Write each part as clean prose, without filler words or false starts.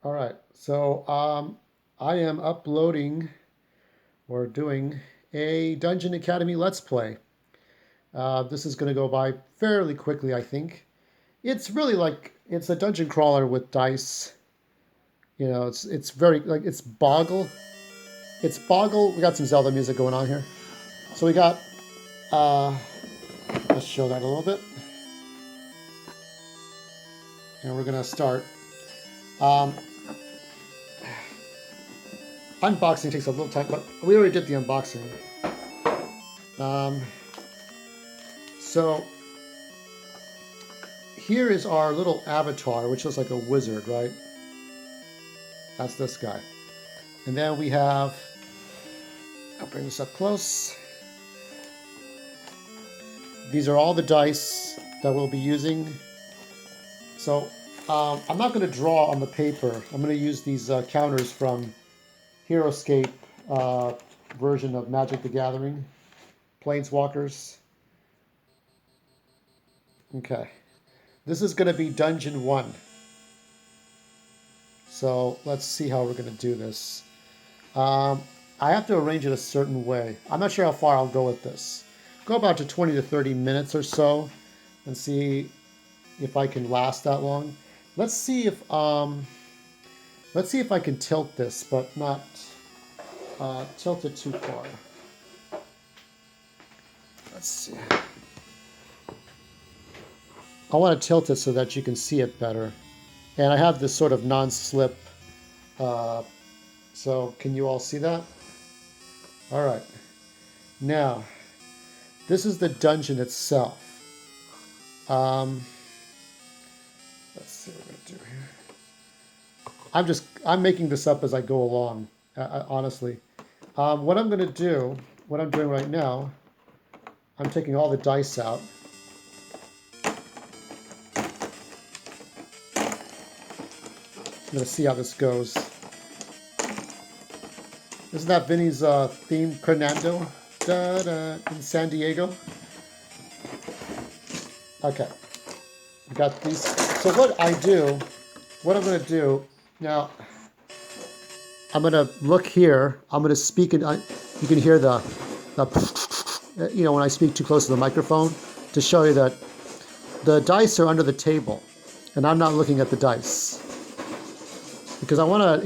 All right, so I am uploading or doing a Dungeon Academy Let's Play. This is going to go by fairly quickly, I think. It's really like it's a dungeon crawler with dice. You know, it's very like it's Boggle. It's Boggle. We got some Zelda music going on here. So we got. Uh, let's show that a little bit, and we're gonna start. Um, Unboxing takes a little time, but we already did the unboxing. Um, so here is our little avatar, which looks like a wizard, right? That's this guy. And then we have, I'll bring this up close. These are all the dice that we'll be using. So I'm not going to draw on the paper. I'm going to use these counters from HeroScape version of Magic the Gathering, Planeswalkers. Okay. This is going to be Dungeon 1. So let's see how we're going to do this. I have to arrange it a certain way. I'm not sure how far I'll go with this. Go about to 20 to 30 minutes or so and see if I can last that long. Let's see if I can tilt this, but not tilt it too far. Let's see. I want to tilt it so that you can see it better. And I have this sort of non-slip. So can you all see that? All right. Now, this is the dungeon itself. Let's see what we're gonna do here. I'm making this up as I go along, honestly. What I'm gonna do, what I'm doing right now, I'm taking all the dice out. I'm gonna see how this goes. Isn't that Vinny's theme, Fernando, in San Diego? Okay, we got these. So what I'm gonna do now, I'm gonna look here. I'm gonna speak, and you can hear the, when I speak too close to the microphone, to show you that the dice are under the table, and I'm not looking at the dice because I want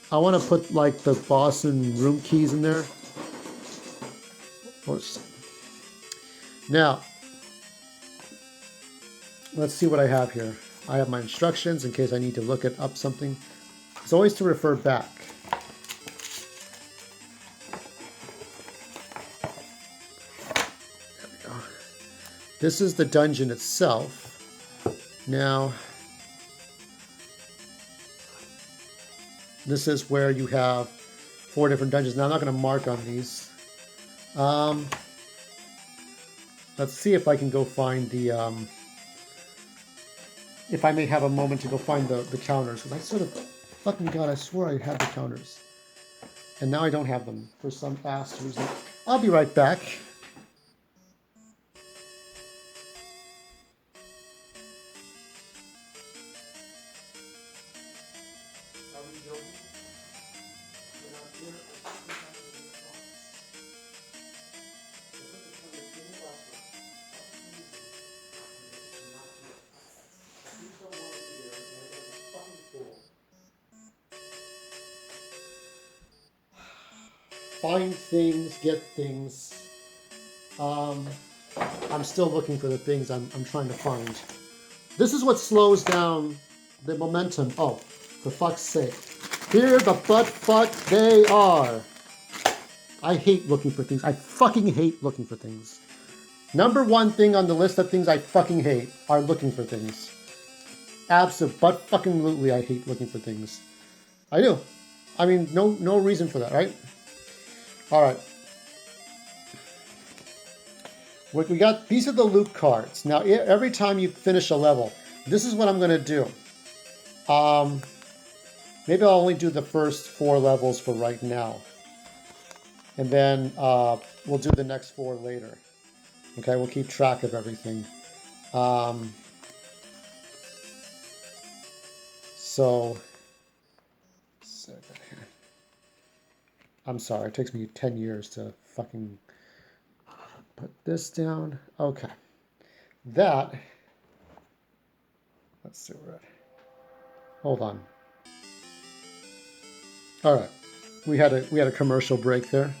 to put like the boss and room keys in there. Now, let's see what I have here. I have my instructions in case I need to look up something. It's always to refer back. There we go. This is the dungeon itself. Now, this is where you have 4 different dungeons. Now, I'm not going to mark on these. Let's see if I can go find the, if I may have a moment to go find the counters. Because I sort of, fucking God, I swore I had the counters. And now I don't have them for some ass reason. I'll be right back. Find things, get things. I'm still looking for the things I'm trying to find. This is what slows down the momentum. Oh, for fuck's sake. Here the butt fuck they are. I hate looking for things. I fucking hate looking for things. Number 1 thing on the list of things I fucking hate are looking for things. Absolutely, I hate looking for things. I do. I mean, no reason for that, right? All right. We got, these are the loot cards. Now, every time you finish a level, this is what I'm going to do. Maybe I'll only do the first 4 levels for right now. And then we'll do the next 4 later. Okay, we'll keep track of everything. So I'm sorry, it takes me 10 years to fucking put this down. Okay. That, let's see where we're at. Hold on. All right. We had a commercial break there.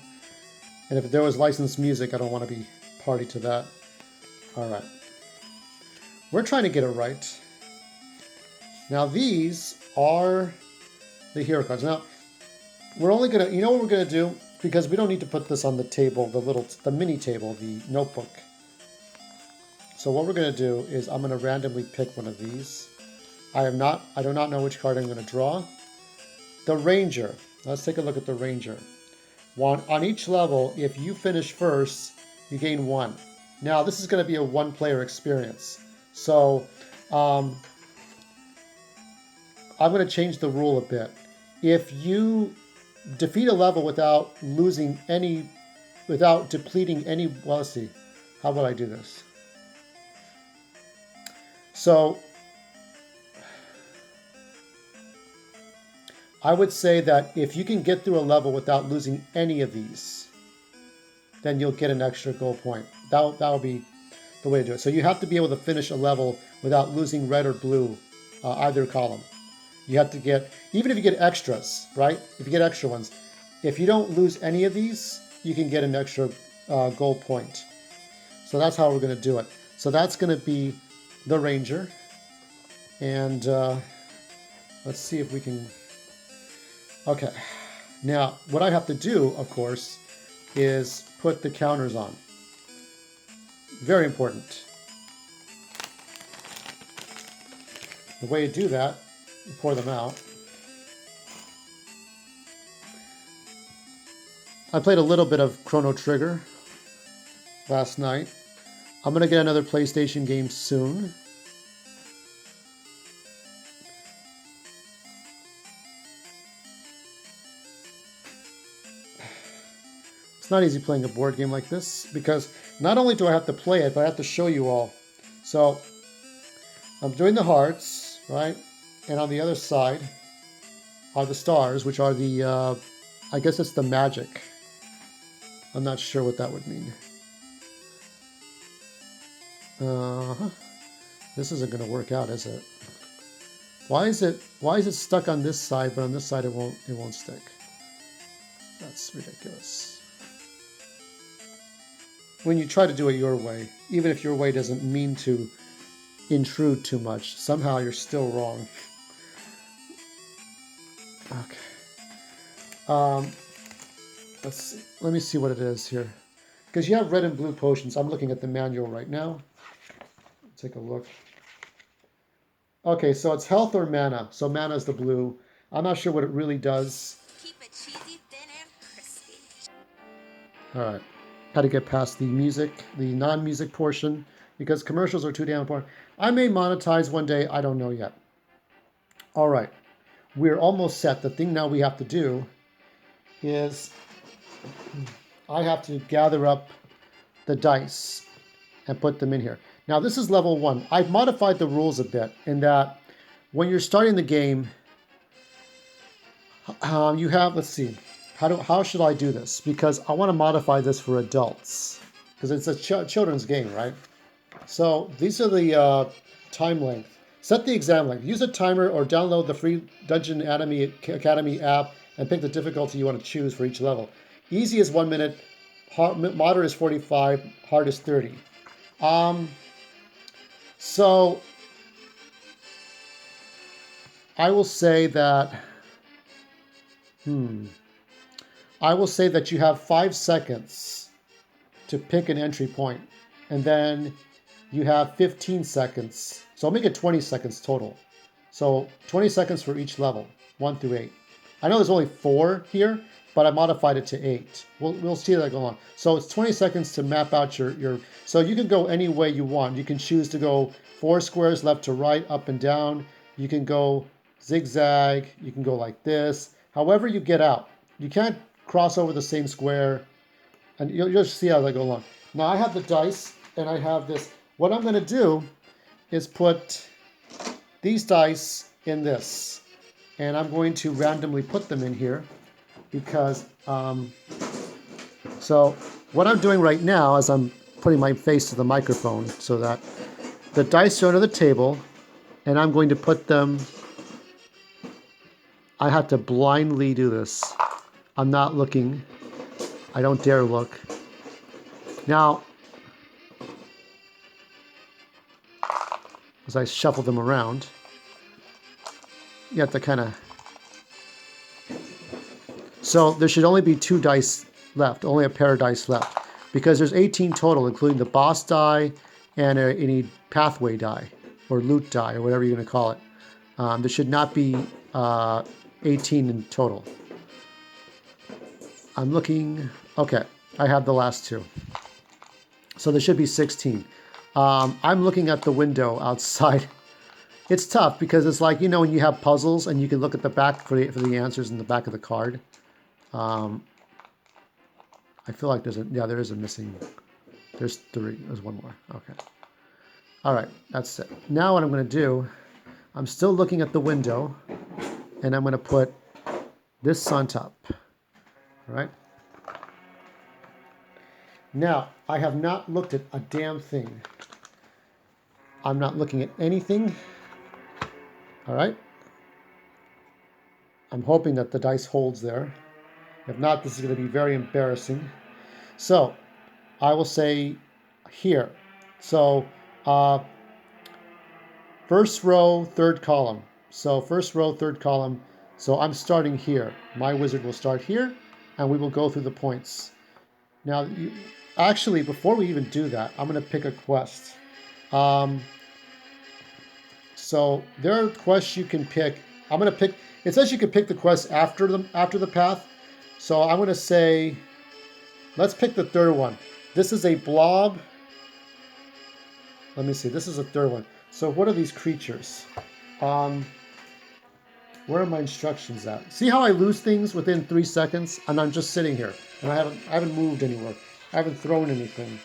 And if there was licensed music, I don't want to be party to that. All right. We're trying to get it right. Now these are the hero cards. Now, we're only gonna, you know what we're gonna do? Because we don't need to put this on the table, the mini table, the notebook. So what we're gonna do is I'm gonna randomly pick one of these. I do not know which card I'm gonna draw. The Ranger. Let's take a look at the Ranger. On each level, if you finish first, you gain 1. Now this is gonna be a 1-player experience. So I'm gonna change the rule a bit. If you defeat a level without depleting any, well, let's see, how would I do this? So I would say that if you can get through a level without losing any of these, then you'll get an extra gold point. That'll be the way to do it. So you have to be able to finish a level without losing red or blue, either column. You have to get, even if you get extras, right? If you get extra ones, if you don't lose any of these, you can get an extra gold point. So that's how we're going to do it. So that's going to be the Ranger. And let's see if we can... Okay. Now, what I have to do, of course, is put the counters on. Very important. The way to do that, you pour them out. I played a little bit of Chrono Trigger last night. I'm going to get another PlayStation game soon. It's not easy playing a board game like this because not only do I have to play it, but I have to show you all. So I'm doing the hearts, right? And on the other side are the stars, which are the, I guess it's the magic. I'm not sure what that would mean. This isn't going to work out, is it? Why is it stuck on this side, but on this side it won't stick? That's ridiculous. When you try to do it your way, even if your way doesn't mean to intrude too much, somehow you're still wrong. Okay. Let's see. Let me see what it is here. Because you have red and blue potions. I'm looking at the manual right now. Take a look. Okay, so it's health or mana. So mana is the blue. I'm not sure what it really does. Keep it cheesy, thin, and crispy. All right. How to get past the music, the non-music portion, because commercials are too damn important. I may monetize one day. I don't know yet. All right. We're almost set. The thing now we have to do is I have to gather up the dice and put them in here. Now this is level 1. I've modified the rules a bit in that when you're starting the game, you have, let's see, how should I do this? Because I want to modify this for adults because it's a children's game, right? So these are the time length. Set the exam length. Use a timer or download the free Dungeon Academy app and pick the difficulty you want to choose for each level. Easy is 1 minute, moderate is 45, hard is 30. So I will say that, I will say that you have 5 seconds to pick an entry point, and then you have 15 seconds. So I'll make it 20 seconds total. So 20 seconds for each level, 1 through 8. I know there's only 4 here, but I modified it to 8. We'll see that go on. So it's 20 seconds to map out your. So you can go any way you want. You can choose to go 4 squares left to right, up and down. You can go zigzag. You can go like this. However you get out. You can't cross over the same square. And you'll just see how they go along. Now I have the dice and I have this. What I'm going to do is put these dice in this. And I'm going to randomly put them in here because so what I'm doing right now is I'm putting my face to the microphone so that the dice are under the table, and I'm going to put them. I have to blindly do this. I'm not looking. I don't dare look. Now, as I shuffle them around, you have to kind of... So there should only be 2 dice left, only a pair of dice left, because there's 18 total, including the boss die and any pathway die, or loot die, or whatever you're going to call it. There should not be 18 in total. I'm looking... Okay, I have the last 2. So there should be 16. I'm looking at the window outside. It's tough because it's like, you know, when you have puzzles and you can look at the back for the answers in the back of the card. I feel like there is a missing. There's 3. There's 1 more. Okay. All right, that's it. Now what I'm going to do, I'm still looking at the window, and I'm going to put this on top. All right. Now, I have not looked at a damn thing. I'm not looking at anything. All right. I'm hoping that the dice holds there. If not, this is going to be very embarrassing. So, I will say here. So, first row, third column. So, first row, third column. So, I'm starting here. My wizard will start here, and we will go through the points. Now, actually, before we even do that, I'm going to pick a quest. So there are quests you can pick. I'm going to pick. It says you can pick the quest after the path. So I'm going to say, let's pick the third one. This is a blob. Let me see. This is a third one. So what are these creatures? Where are my instructions at? See how I lose things within 3 seconds, and I'm just sitting here, and I haven't moved anywhere. I haven't thrown anything.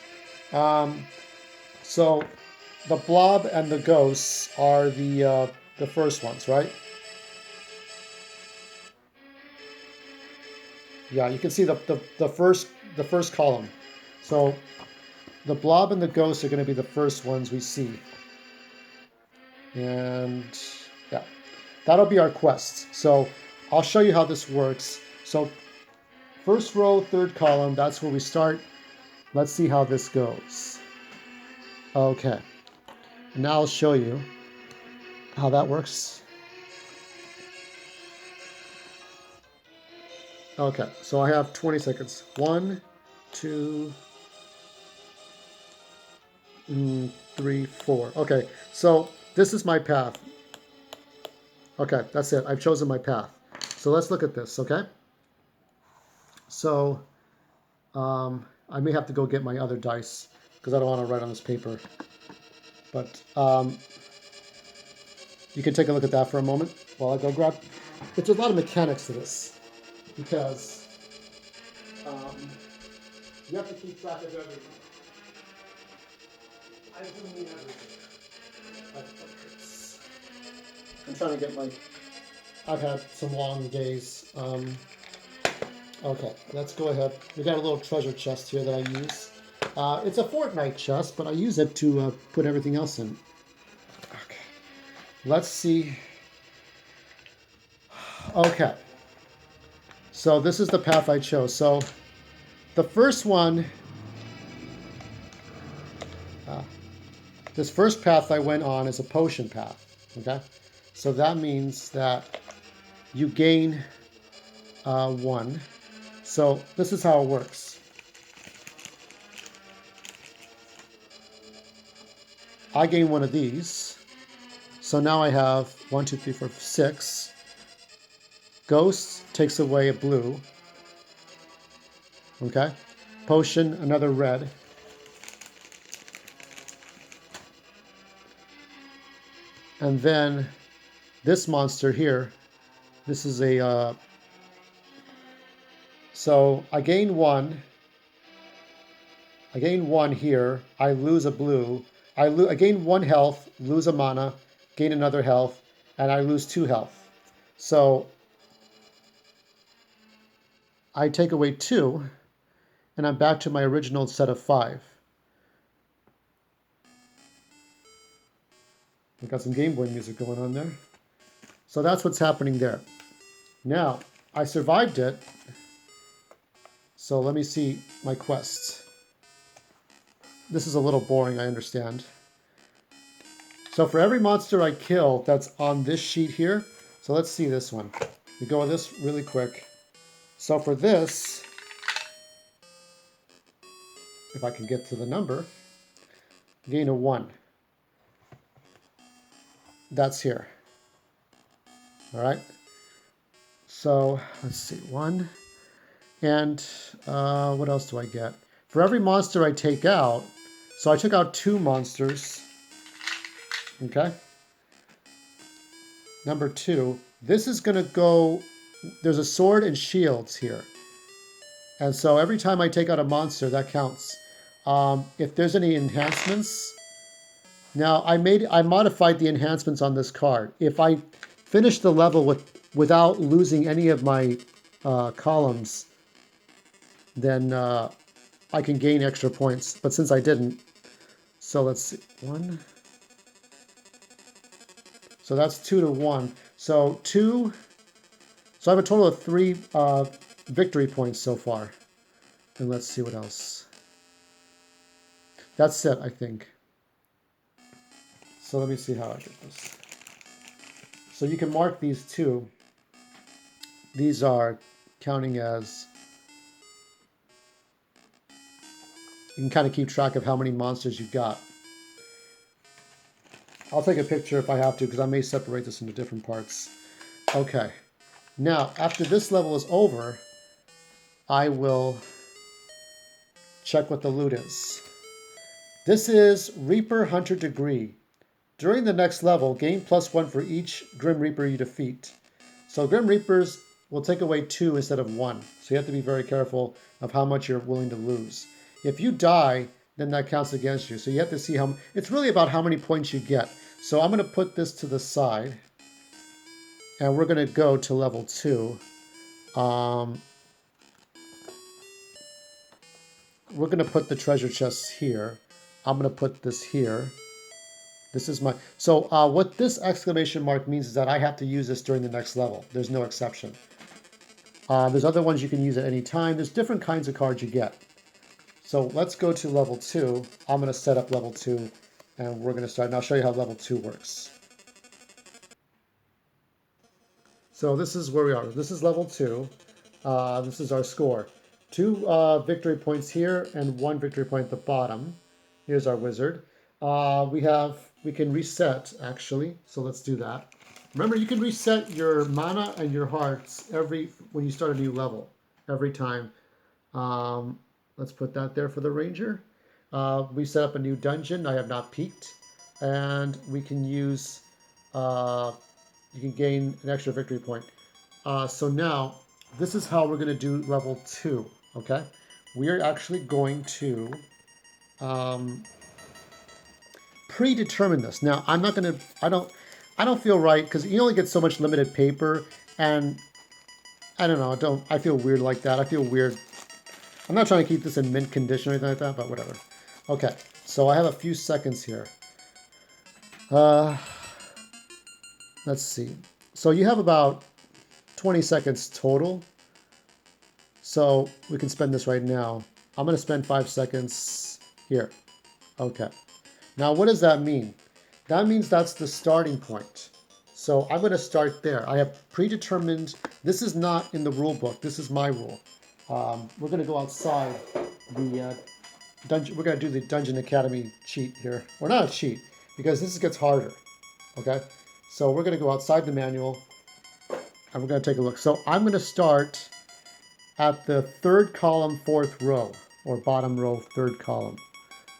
So the blob and the ghosts are the first ones, right? Yeah, you can see the first column. So the blob and the ghosts are going to be the first ones we see. And yeah, that'll be our quest. So I'll show you how this works. So first row, third column, that's where we start. Let's see how this goes. Okay. Now I'll show you how that works. Okay, so I have 20 seconds. 1, 2, 3, 4. Okay, so this is my path. Okay, that's it. I've chosen my path. So let's look at this, okay? So I may have to go get my other dice because I don't want to write on this paper. But you can take a look at that for a moment while I go grab. There's a lot of mechanics to this because you have to keep track of everything. I do mean everything. I'm trying to get my... I've had some long days. Okay, let's go ahead. We got a little treasure chest here that I use. It's a Fortnite chest, but I use it to put everything else in. Okay, let's see. Okay, so this is the path I chose. So the first one, this first path I went on is a potion path. Okay, so that means that you gain 1. So this is how it works. I gain 1 of these. So now I have 1, 2, 3, 4, 6. Ghost takes away a blue. Okay. Potion, another red. And then this monster here, this is a... so I gain 1. I gain 1 here. I lose a blue. I gain 1 health, lose a mana, gain another health, and I lose 2 health. So I take away 2, and I'm back to my original set of 5. We've got some Game Boy music going on there. So that's what's happening there. Now, I survived it. So let me see my quests. This is a little boring, I understand. So for every monster I kill that's on this sheet here, so let's see this one. We go with this really quick. So for this, if I can get to the number, gain a 1. That's here. All right. So let's see, 1. And what else do I get? For every monster I take out, so I took out 2 monsters. Okay. Number 2, this is going to go, there's a sword and shields here. And so every time I take out a monster, that counts. If there's any enhancements, now I modified the enhancements on this card. If I finish the level without losing any of my columns, then I can gain extra points. But since I didn't, so let's see, 1. So that's 2 to 1. So 2. So I have a total of 3 victory points so far. And let's see what else. That's it, I think. So let me see how I get this. So you can mark these 2. These are counting as... You can kind of keep track of how many monsters you've got. I'll take a picture if I have to, because I may separate this into different parts. Okay. Now, after this level is over, I will check what the loot is. This is Reaper Hunter Degree. During the next level, gain +1 for each Grim Reaper you defeat. So Grim Reapers will take away 2 instead of 1. So you have to be very careful of how much you're willing to lose. If you die, then that counts against you. So you have to see how... It's really about how many points you get. So I'm going to put this to the side. And we're going to go to level 2. We're going to put the treasure chests here. I'm going to put this here. This is my... So what this exclamation mark means is that I have to use this during the next level. There's no exception. There's other ones you can use at any time. There's different kinds of cards you get. So let's go to level 2. I'm going to set up level 2, and we're going to start. And I'll show you how level 2 works. So this is where we are. This is level 2. This is our score. 2 victory points here and 1 victory point at the bottom. Here's our wizard. We can reset, actually. So let's do that. Remember, you can reset your mana and your hearts when you start a new level, every time. Let's put that there for the ranger. We set up a new dungeon. I have not peeked. And we can use, you can gain an extra victory point. So now, this is how we're going to do level 2, okay? We are actually going to predetermine this. Now, I'm not going to, I don't feel right, because you only get so much limited paper, and I don't know, I feel weird like that. I feel weird. I'm not trying to keep this in mint condition or anything like that, but whatever. Okay, so I have a few seconds here. Let's see. So you have about 20 seconds total. So we can spend this right now. I'm going to spend 5 seconds here. Okay. Now, what does that mean? That means that's the starting point. So I'm going to start there. I have predetermined, this is not in the rule book. This is my rule. We're going to go outside the dungeon. We're going to do the Dungeon Academy cheat here. Or not a cheat, because this gets harder. Okay? So we're going to go outside the manual, and we're going to take a look. So I'm going to start at the 3rd column, 4th row, or bottom row, 3rd column.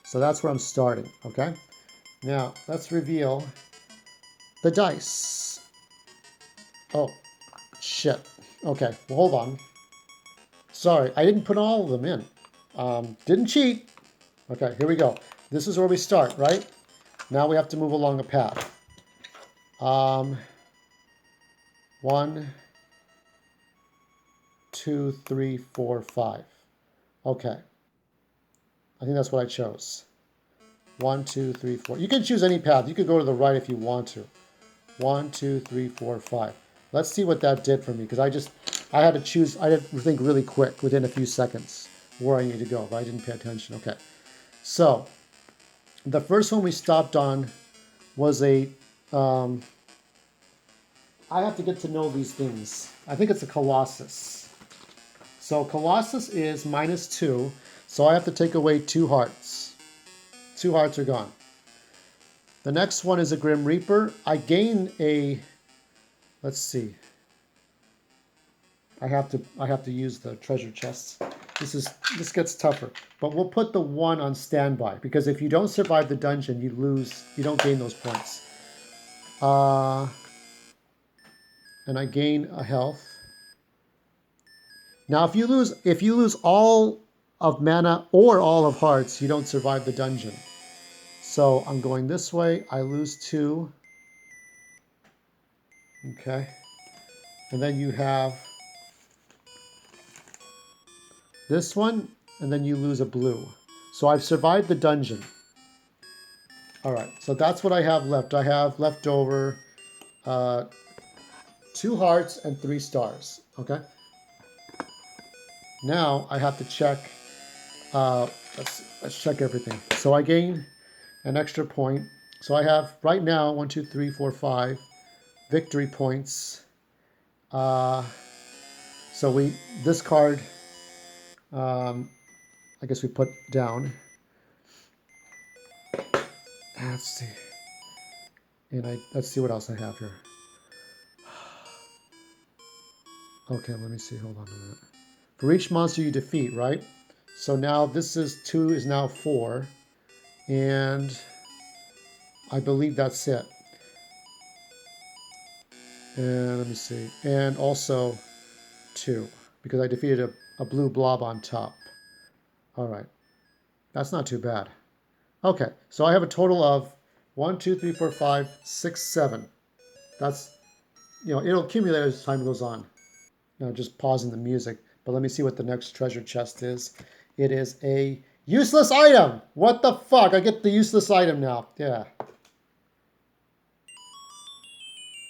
So that's where I'm starting, okay? Now, let's reveal the dice. Oh, shit. Okay, well, hold on. Sorry, I didn't put all of them in. Didn't cheat. Okay, here we go. This is where we start, right? Now we have to move along a path. 1, 2, 3, 4, 5. Okay. I think that's what I chose. 1, 2, 3, 4. You can choose any path. You could go to the right if you want to. 1, 2, 3, 4, 5. Let's see what that did for me, because I had to choose, I had to think really quick within a few seconds where I need to go, but I didn't pay attention. Okay. So, the first one we stopped on was a, I have to get to know these things. I think it's a Colossus. So Colossus is -2, so I have to take away 2 hearts. 2 hearts are gone. The next one is a Grim Reaper. I gain a, let's see. I have to use the treasure chests. This gets tougher. But we'll put the 1 on standby, because if you don't survive the dungeon, you lose, you don't gain those points. And I gain a health. Now if you lose all of mana or all of hearts, you don't survive the dungeon. So I'm going this way. I lose 2. Okay. And then you have this one, and then you lose a blue. So I've survived the dungeon. All right, so that's what I have left. I have left over 2 hearts and 3 stars. Okay. Now I have to check. Let's check everything. So I gain an extra point. So I have right now 1, 2, 3, 4, 5 victory points. So this card, I guess we put down. Let's see. And let's see what else I have here. Okay, let me see. Hold on a minute. For each monster you defeat, right? So now this is 2 is now 4. And I believe that's it. And let me see. And also 2, because I defeated a blue blob on top. All right. That's not too bad. Okay, so I have a total of 1, 2, 3, 4, 5, 6, 7. That's, it'll accumulate as time goes on. Now just pausing the music, but let me see what the next treasure chest is. It is a useless item. What the fuck? I get the useless item now. Yeah.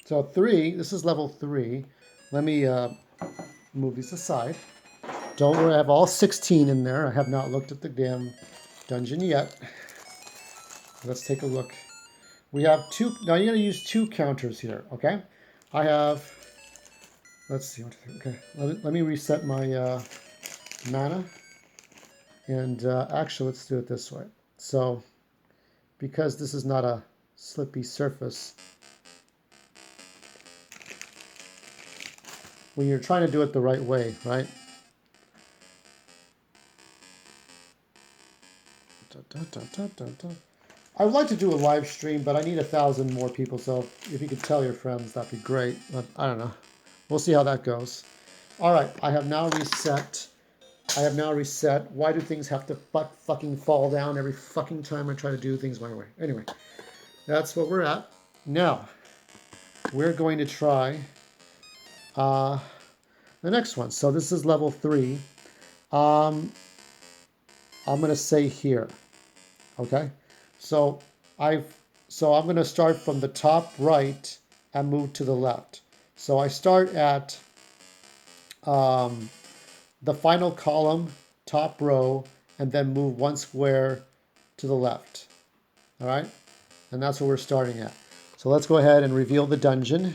So 3, this is level 3. Let me move these aside. Don't worry, I have all 16 in there. I have not looked at the damn dungeon yet. Let's take a look. We have 2, now you're gonna use 2 counters here, okay? I have, let's see, okay. Let me reset my mana. And actually, let's do it this way. So, because this is not a slippy surface, when you're trying to do it the right way, right? I would like to do a live stream, but I need 1,000 more people. So if you could tell your friends, that'd be great. But I don't know. We'll see how that goes. All right, I have now reset. Why do things have to fucking fall down every fucking time I try to do things my way? Anyway, that's what we're at. Now, we're going to try the next one. So this is level 3. I'm going to say here. Okay? So I'm going to start from the top right and move to the left. So I start at the final column, top row, and then move 1 square to the left. All right? And that's what we're starting at. So let's go ahead and reveal the dungeon.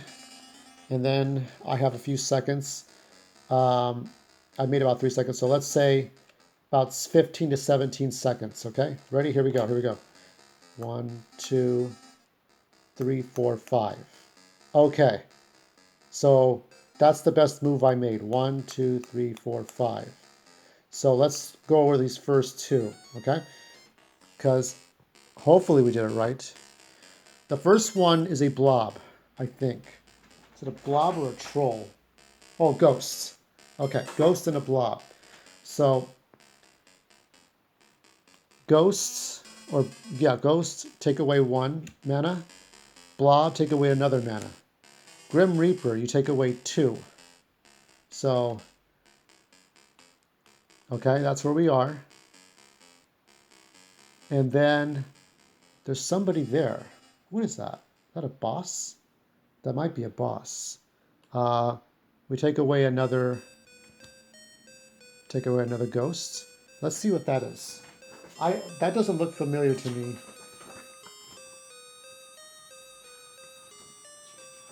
And then I have a few seconds. I made about 3 seconds. So let's say about 15 to 17 seconds. Okay? Ready? Here we go. Here we go. 1, 2, 3, 4, 5. Okay. So that's the best move I made. 1, 2, 3, 4, 5. So let's go over these first 2, okay? Because hopefully we did it right. The first one is a blob, I think. Is it a blob or a troll? Oh, ghosts. Okay, ghost and a blob. So ghosts, take away 1 mana. Blob, take away another mana. Grim Reaper, you take away 2. So Okay, that's where we are. And then there's somebody there. What is that? Is that a boss? That might be a boss. We take away another ghost. Let's see what that is. That doesn't look familiar to me.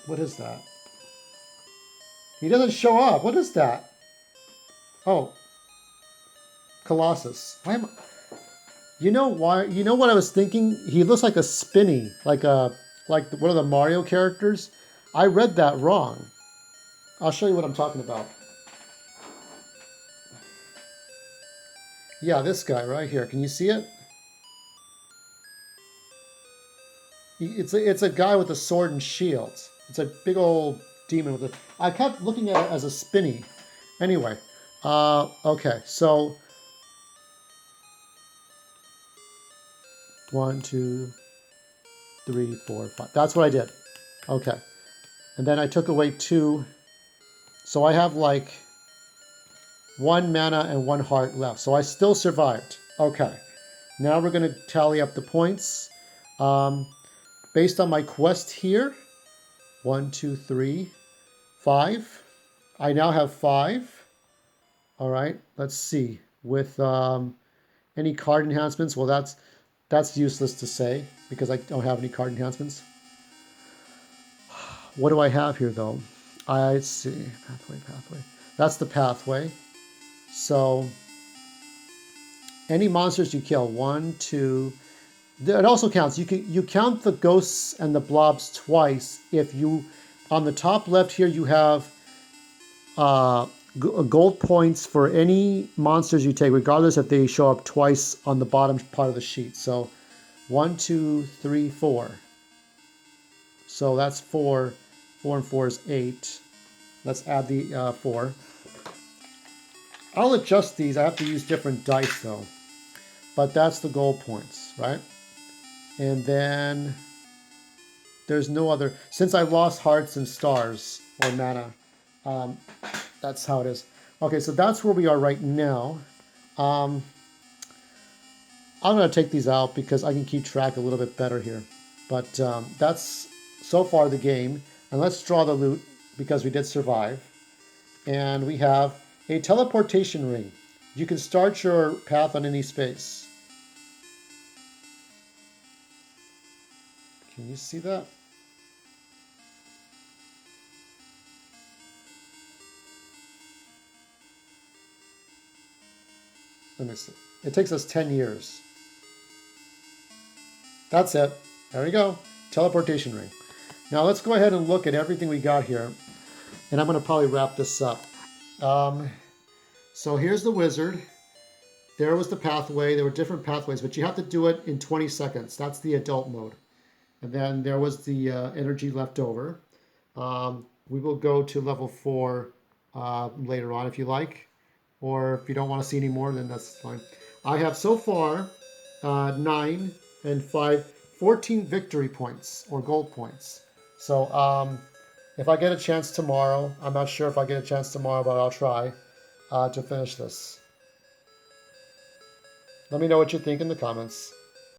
What is that? He doesn't show up. What is that? Oh, Colossus. Why am I... You know why? You know what I was thinking? He looks like a Spinny, like one of the Mario characters. I read that wrong. I'll show you what I'm talking about. Yeah, this guy right here. Can you see it? It's a guy with a sword and shield. It's a big old demon with a... I kept looking at it as a Spinny. Anyway, okay, so 1, 2, 3, 4, 5. That's what I did. Okay, and then I took away 2. So I have like 1 mana and 1 heart left. So I still survived. Okay, now we're going to tally up the points. Based on my quest here, 1, 2, 3, 5. I now have 5. All right, let's see. With any card enhancements, well, that's useless to say because I don't have any card enhancements. What do I have here, though? I see. Pathway. That's the pathway. So any monsters you kill, 1, 2. It also counts. You count the ghosts and the blobs twice if you, on the top left here, you have gold points for any monsters you take, regardless if they show up twice on the bottom part of the sheet. So 1, 2, 3, 4. So that's 4. 4 and 4 is 8. Let's add the 4. I'll adjust these. I have to use different dice though. But that's the gold points, right? And then there's no other. Since I lost hearts and stars or mana, that's how it is. Okay, so that's where we are right now. I'm going to take these out because I can keep track a little bit better here. But that's so far the game. And let's draw the loot because we did survive. And we have a teleportation ring. You can start your path on any space. Can you see that? Let me see. It takes us 10 years. That's it. There we go. Teleportation ring. Now let's go ahead and look at everything we got here. And I'm going to probably wrap this up. So here's the wizard. There was the pathway. There were different pathways, but you have to do it in 20 seconds. That's the adult mode. And then there was the energy left over. We will go to level 4 later on if you like. Or if you don't want to see any more, then that's fine. I have so far 9 and 5, 14 victory points or gold points. So if I get a chance tomorrow, I'm not sure if I get a chance tomorrow, but I'll try to finish this. Let me know what you think in the comments.